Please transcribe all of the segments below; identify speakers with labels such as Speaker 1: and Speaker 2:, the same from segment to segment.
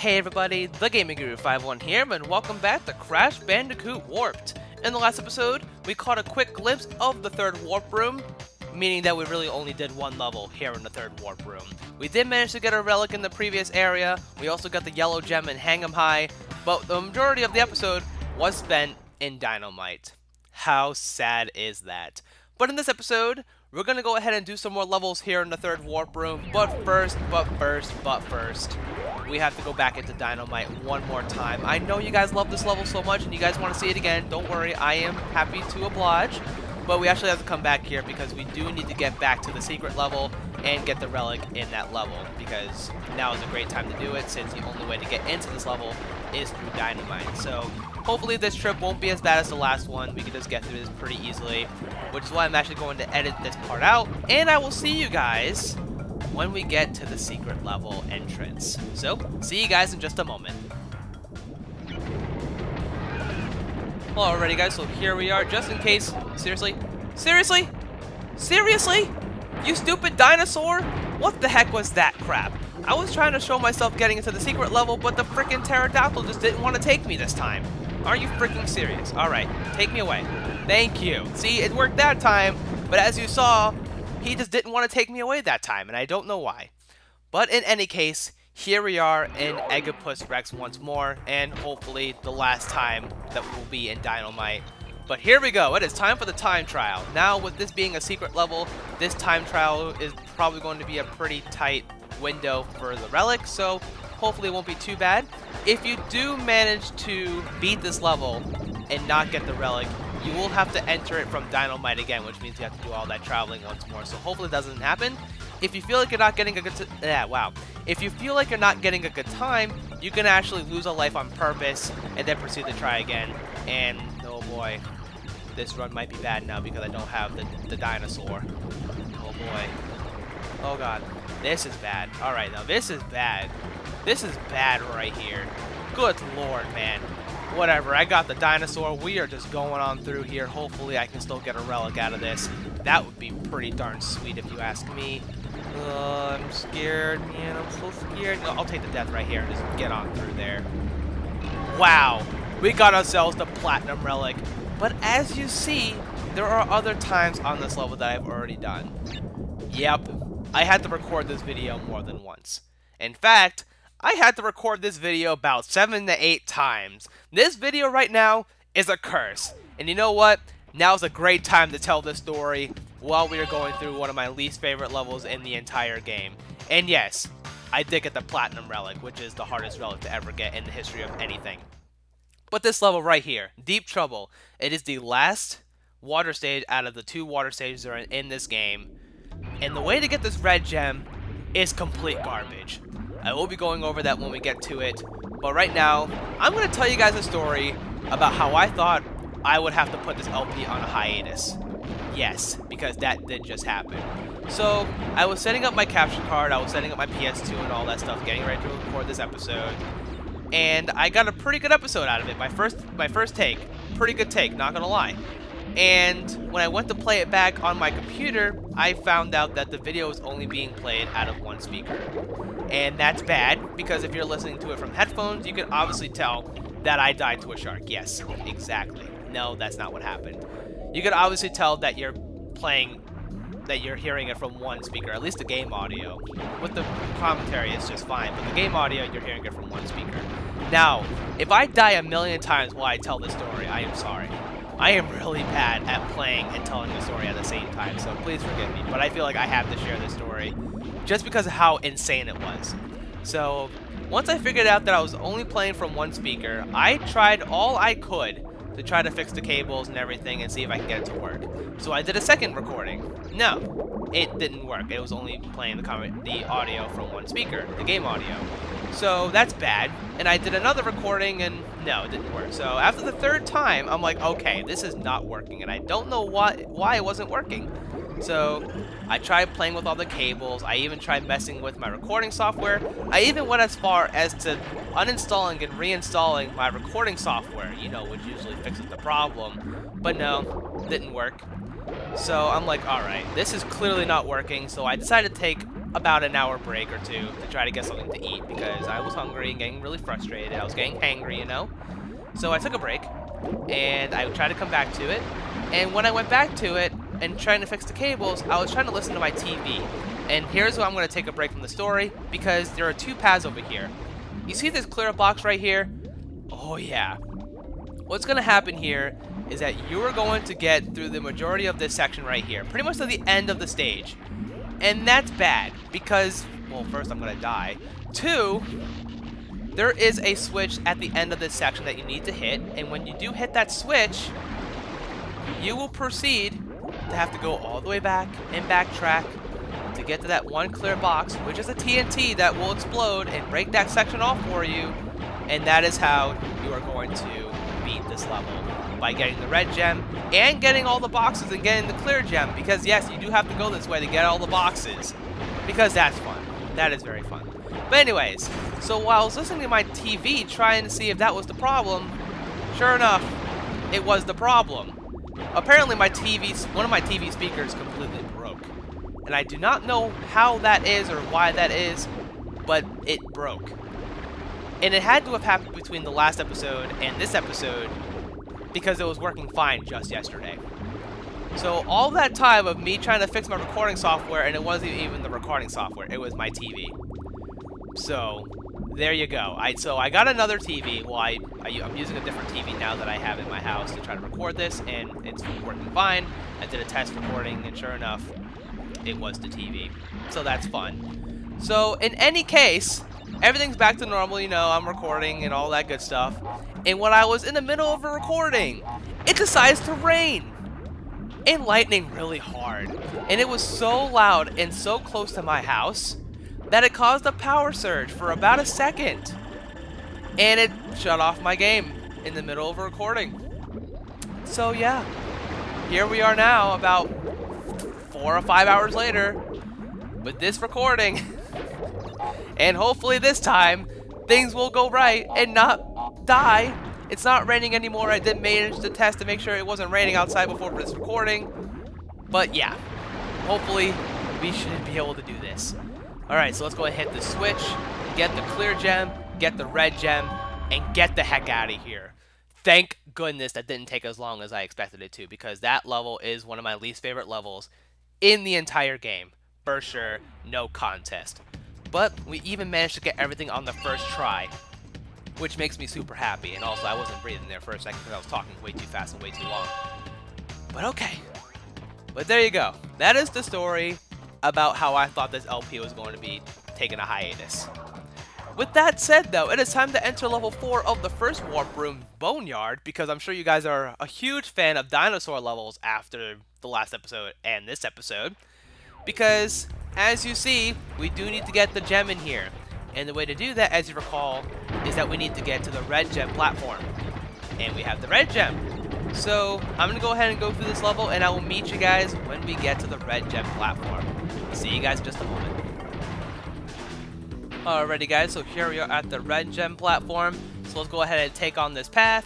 Speaker 1: Hey everybody, the Gaming Guru 51 here, and welcome back to Crash Bandicoot Warped. In the last episode, we caught a quick glimpse of the third warp room, meaning that we really only did one level here in the third warp room. We did manage to get a relic in the previous area, we also got the yellow gem and hang 'em high, but the majority of the episode was spent in Dynamite. How sad is that? But in this episode, we're gonna go ahead and do some more levels here in the third warp room, but first, we have to go back into Dynamite one more time. I know you guys love this level so much and you guys want to see it again. Don't worry, I am happy to oblige. But we actually have to come back here because we do need to get back to the secret level and get the relic in that level, because now is a great time to do it since the only way to get into this level is through Dynamite. So hopefully this trip won't be as bad as the last one. We can just get through this pretty easily, which is why I'm actually going to edit this part out. And I will see you guys when we get to the secret level entrance. So, see you guys in just a moment. Alrighty guys, so here we are, just in case. Seriously? Seriously? Seriously? You stupid dinosaur? What the heck was that crap? I was trying to show myself getting into the secret level, but the freaking pterodactyl just didn't want to take me this time. Are you freaking serious? Alright, take me away. Thank you. See, it worked that time, but as you saw, he just didn't want to take me away that time, and I don't know why. But in any case, here we are in Oedipus Rex once more, and hopefully the last time that we'll be in Dynamite. But here we go, it is time for the time trial. Now, with this being a secret level, this time trial is probably going to be a pretty tight window for the relic, so hopefully it won't be too bad. If you do manage to beat this level and not get the relic, you will have to enter it from Dynamite again, which means you have to do all that traveling once more. So hopefully it doesn't happen. If you feel like you're not getting a good If you feel like you're not getting a good time, you can actually lose a life on purpose and then proceed to try again. And oh boy, this run might be bad now because I don't have the dinosaur. Oh boy. Oh god. This is bad. Alright, now this is bad. This is bad right here. Good lord, man. Whatever, I got the dinosaur. We are just going on through here. Hopefully I can still get a relic out of this. That would be pretty darn sweet if you ask me. I'm scared, man. I'm so scared. No, I'll take the death right here and just get on through there. Wow, we got ourselves the platinum relic. But as you see, there are other times on this level that I've already done. Yep, I had to record this video more than once. In fact, I had to record this video about 7 to 8 times. This video right now is a curse. And you know what? Now's a great time to tell this story while we are going through one of my least favorite levels in the entire game. And yes, I did get the platinum relic, which is the hardest relic to ever get in the history of anything. But this level right here, Deep Trouble, it is the last water stage out of the 2 water stages that are in this game. And the way to get this red gem is complete garbage. I will be going over that when we get to it, but right now, I'm going to tell you guys a story about how I thought I would have to put this LP on a hiatus. Yes, because that did just happen. So, I was setting up my capture card, I was setting up my PS2 and all that stuff, getting ready to record this episode, and I got a pretty good episode out of it. My first take, pretty good take, not gonna lie. And when I went to play it back on my computer, I found out that the video was only being played out of one speaker. And that's bad, because if you're listening to it from headphones, you can obviously tell that I died to a shark. Yes, exactly. No, that's not what happened. You can obviously tell that you're hearing it from one speaker, at least the game audio. With the commentary, it's just fine, but the game audio, you're hearing it from one speaker. Now, if I die a million times while I tell this story, I am sorry. I am really bad at playing and telling the story at the same time, so please forgive me. But I feel like I have to share this story just because of how insane it was. So, once I figured out that I was only playing from one speaker, I tried all I could to try to fix the cables and everything and see if I can get it to work. So I did a second recording. No, it didn't work. It was only playing the audio from one speaker, the game audio. So that's bad. And I did another recording and no, it didn't work. So after the 3rd time, I'm like, okay, this is not working. And I don't know why it wasn't working. So I tried playing with all the cables. I even tried messing with my recording software. I even went as far as to uninstalling and reinstalling my recording software, you know, which usually fixes the problem. But no, didn't work. So I'm like, alright, this is clearly not working. So I decided to take about an hour break or two to try to get something to eat because I was hungry and getting really frustrated. I was getting hangry, you know? So I took a break, and I tried to come back to it. And when I went back to it and trying to fix the cables, I was trying to listen to my TV. And here's where I'm going to take a break from the story because there are two paths over here. You see this clear box right here? Oh yeah. What's going to happen here is that you are going to get through the majority of this section right here, pretty much to the end of the stage. And that's bad because, well, first I'm going to die. Two, there is a switch at the end of this section that you need to hit, and when you do hit that switch, you will proceed to have to go all the way back and backtrack to get to that one clear box, which is a TNT that will explode and break that section off for you, and that is how you are going to beat this level, by getting the red gem and getting all the boxes and getting the clear gem, because yes, you do have to go this way to get all the boxes, because that's fun. That is very fun. But anyways, so while I was listening to my TV trying to see if that was the problem, sure enough, it was the problem. Apparently one of my TV speakers completely broke. And I do not know how that is or why that is, but it broke. And it had to have happened between the last episode and this episode because it was working fine just yesterday. So all that time of me trying to fix my recording software, and it wasn't even the recording software, it was my TV. So there you go. So I got another TV. Well, I'm using a different TV now that I have in my house to try to record this, and it's working fine. I did a test recording, and sure enough, it was the TV. So that's fun. So in any case, everything's back to normal, you know, I'm recording and all that good stuff. And when I was in the middle of a recording, it decides to rain. And lightning really hard. And it was so loud and so close to my house that it caused a power surge for about a second. And it shut off my game in the middle of a recording. So yeah, here we are now about 4 or 5 hours later with this recording. And hopefully this time, things will go right and not die. It's not raining anymore. I did manage to test to make sure it wasn't raining outside before this recording. But yeah, hopefully we should be able to do this. Alright, so let's go ahead and hit the switch, get the clear gem, get the red gem, and get the heck out of here. Thank goodness that didn't take as long as I expected it to, because that level is one of my least favorite levels in the entire game. For sure, no contest. But we even managed to get everything on the first try, which makes me super happy. And also, I wasn't breathing there for a second because I was talking way too fast and way too long. But okay. But there you go. That is the story about how I thought this LP was going to be taking a hiatus. With that said, though, it is time to enter level 4 of the first warp room, Boneyard, because I'm sure you guys are a huge fan of dinosaur levels after the last episode and this episode. Because, as you see, we do need to get the gem in here. And the way to do that, as you recall, is that we need to get to the red gem platform. And we have the red gem. So, I'm going to go ahead and go through this level, and I will meet you guys when we get to the red gem platform. See you guys in just a moment. Alrighty guys, so here we are at the red gem platform. So let's go ahead and take on this path,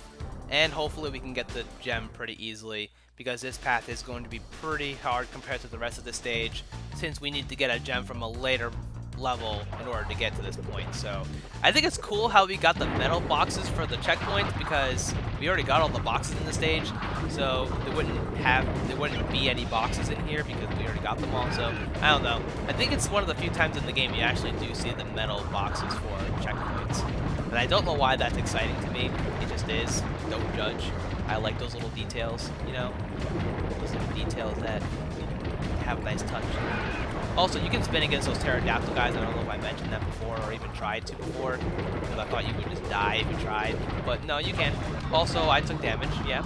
Speaker 1: and hopefully we can get the gem pretty easily, because this path is going to be pretty hard compared to the rest of the stage, since we need to get a gem from a later level in order to get to this point. So I think it's cool how we got the metal boxes for the checkpoints, because we already got all the boxes in the stage, so there wouldn't be any boxes in here because we already got them all. So I don't know, I think it's one of the few times in the game you actually do see the metal boxes for checkpoints, and I don't know why that's exciting to me. It just is. Don't judge. I like those little details, you know, those little details that have a nice touch. Also, you can spin against those pterodactyl guys. I don't know if I mentioned that before or even tried to before, because I thought you would just die if you tried. But no, you can. Also, I took damage. Yeah,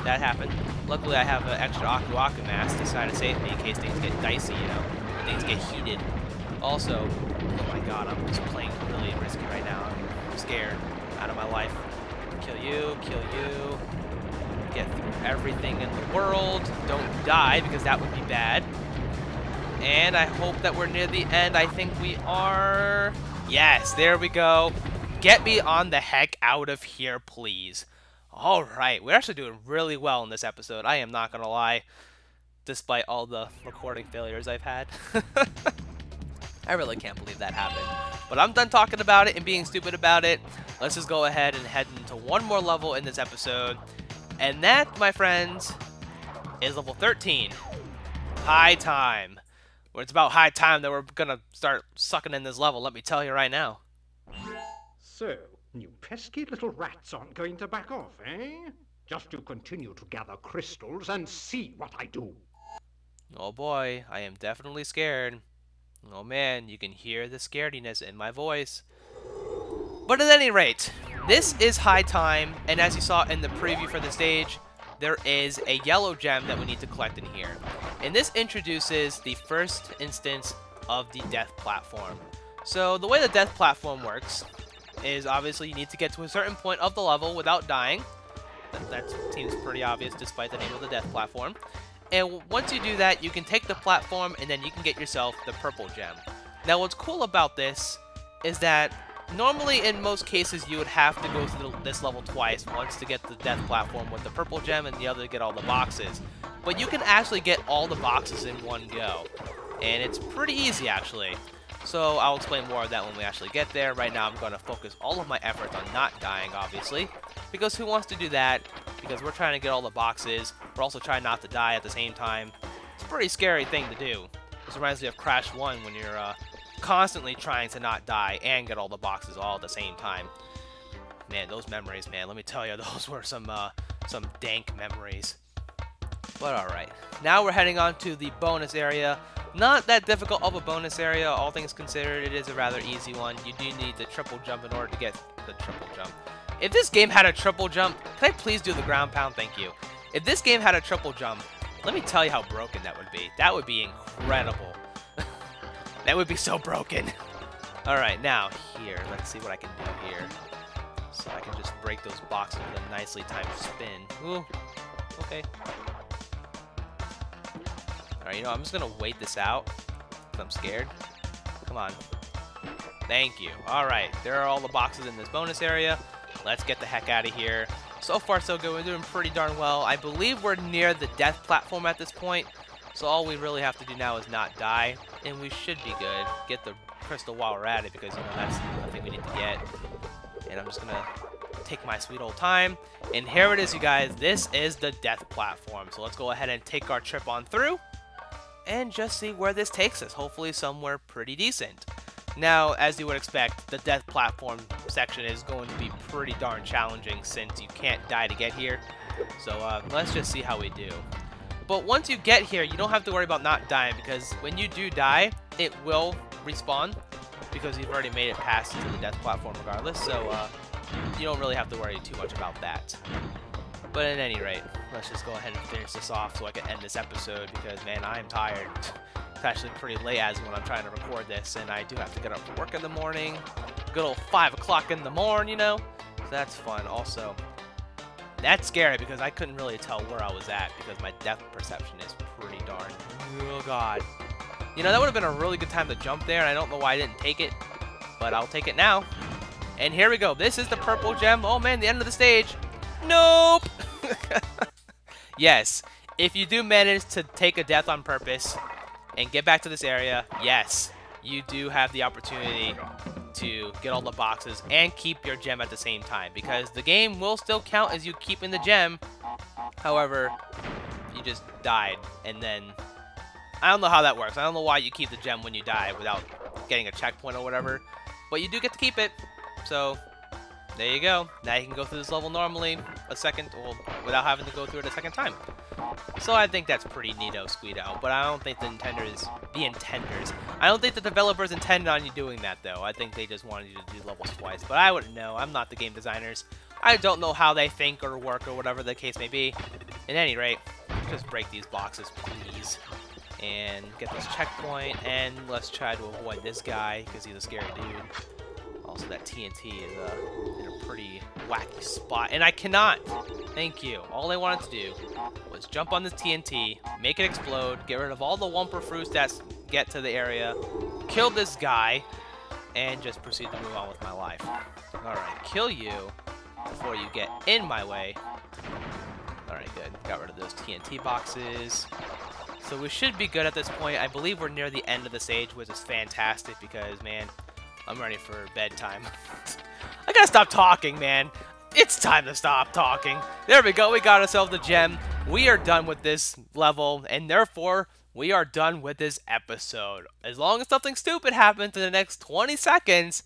Speaker 1: that happened. Luckily, I have an extra uka-uka mask to try to save me in case things get dicey, you know, or things get heated. Also, oh my god, I'm just playing really risky right now. I'm scared out of my life. Kill you, get through everything in the world. Don't die, because that would be bad. And I hope that we're near the end. I think we are. Yes, there we go. Get me on the heck out of here, please. Alright, we're actually doing really well in this episode. I am not going to lie, despite all the recording failures I've had. I really can't believe that happened. But I'm done talking about it and being stupid about it. Let's just go ahead and head into one more level in this episode. And that, my friends, is level 13. High time. Well, it's about high time that we're gonna start sucking in this level, let me tell you right now.
Speaker 2: So, you pesky little rats aren't going to back off, eh? Just you continue to gather crystals and see what I do.
Speaker 1: Oh boy, I am definitely scared. Oh man, you can hear the scarediness in my voice. But at any rate, this is high time, and as you saw in the preview for the stage, there is a yellow gem that we need to collect in here. And this introduces the first instance of the death platform. So the way the death platform works is obviously you need to get to a certain point of the level without dying. That seems pretty obvious despite the name of the death platform. And once you do that, you can take the platform and then you can get yourself the purple gem. Now what's cool about this is that normally in most cases you would have to go through this level twice, once to get the death platform with the purple gem and the other to get all the boxes. But you can actually get all the boxes in one go. And it's pretty easy actually. So I'll explain more of that when we actually get there. Right now I'm going to focus all of my efforts on not dying, obviously. Because who wants to do that? Because we're trying to get all the boxes. We're also trying not to die at the same time. It's a pretty scary thing to do. This reminds me of Crash 1 when you're constantly trying to not die and get all the boxes all at the same time. Man, those memories, man. Let me tell you, those were some dank memories. But alright. Now we're heading on to the bonus area. Not that difficult of a bonus area, all things considered. It is a rather easy one. You do need the triple jump in order to get the triple jump. If this game had a triple jump, can I please do the ground pound? Thank you. If this game had a triple jump, let me tell you how broken that would be. That would be incredible. That would be so broken. Alright, now here. Let's see what I can do here. So I can just break those boxes with a nicely timed spin. Ooh. Okay. Alright, you know, I'm just gonna wait this out, because I'm scared. Come on. Thank you. Alright, there are all the boxes in this bonus area. Let's get the heck out of here. So far, so good. We're doing pretty darn well. I believe we're near the death platform at this point, so all we really have to do now is not die, and we should be good. Get the crystal while we're at it, because, you know, that's the thing we need to get. And I'm just gonna take my sweet old time. And here it is, you guys. This is the death platform. So let's go ahead and take our trip on through and just see where this takes us. Hopefully somewhere pretty decent. Now, as you would expect, the death platform section is going to be pretty darn challenging since you can't die to get here. So let's just see how we do. But once you get here, you don't have to worry about not dying, because when you do die, it will respawn because you've already made it past to the death platform regardless. So you don't really have to worry too much about that. But at any rate, let's just go ahead and finish this off so I can end this episode, because, man, I am tired. It's actually pretty late as when I'm trying to record this, and I do have to get up for work in the morning. Good old 5 o'clock in the morning, you know? So that's fun. Also, that's scary because I couldn't really tell where I was at because my depth perception is pretty darn... Oh, God. You know, that would have been a really good time to jump there, and I don't know why I didn't take it, but I'll take it now. And here we go. This is the purple gem. Oh, man, the end of the stage. Nope! Yes, if you do manage to take a death on purpose and get back to this area, yes, you do have the opportunity to get all the boxes and keep your gem at the same time, because the game will still count as you keeping the gem. However, you just died, and then I don't know how that works. I don't know why you keep the gem when you die without getting a checkpoint or whatever, but you do get to keep it. So there you go. Now you can go through this level normally without having to go through it a second time. So I think that's pretty neato, squeedo. But I don't think I don't think the developers intended on you doing that, though. I think they just wanted you to do levels twice. But I wouldn't know. I'm not the game designers. I don't know how they think or work or whatever the case may be. At any rate, just break these boxes, please. And get this checkpoint. And let's try to avoid this guy because he's a scary dude. Also, that TNT is in a pretty wacky spot. And I cannot. Thank you. All I wanted to do was jump on this TNT, make it explode, get rid of all the Wumper fruits that get to the area, kill this guy, and just proceed to move on with my life. Alright, kill you before you get in my way. Alright, good. Got rid of those TNT boxes. So we should be good at this point. I believe we're near the end of the stage, which is fantastic because, man, I'm ready for bedtime. I gotta stop talking, man. It's time to stop talking. There we go. We got ourselves the gem. We are done with this level, and therefore, we are done with this episode. As long as something stupid happens in the next 20 seconds,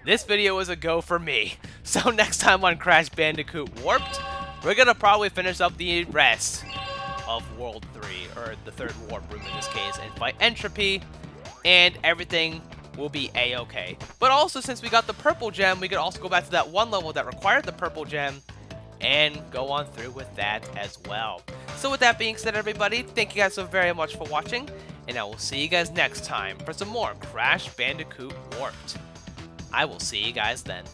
Speaker 1: this video is a go for me. So next time on Crash Bandicoot Warped, we're gonna probably finish up the rest of World 3, or the third warp room in this case, and fight n.tropy, and everything will be a-okay. But also, since we got the purple gem, we could also go back to that one level that required the purple gem, and go on through with that as well. So with that being said, everybody, thank you guys so very much for watching, and I will see you guys next time for some more Crash Bandicoot Warped. I will see you guys then.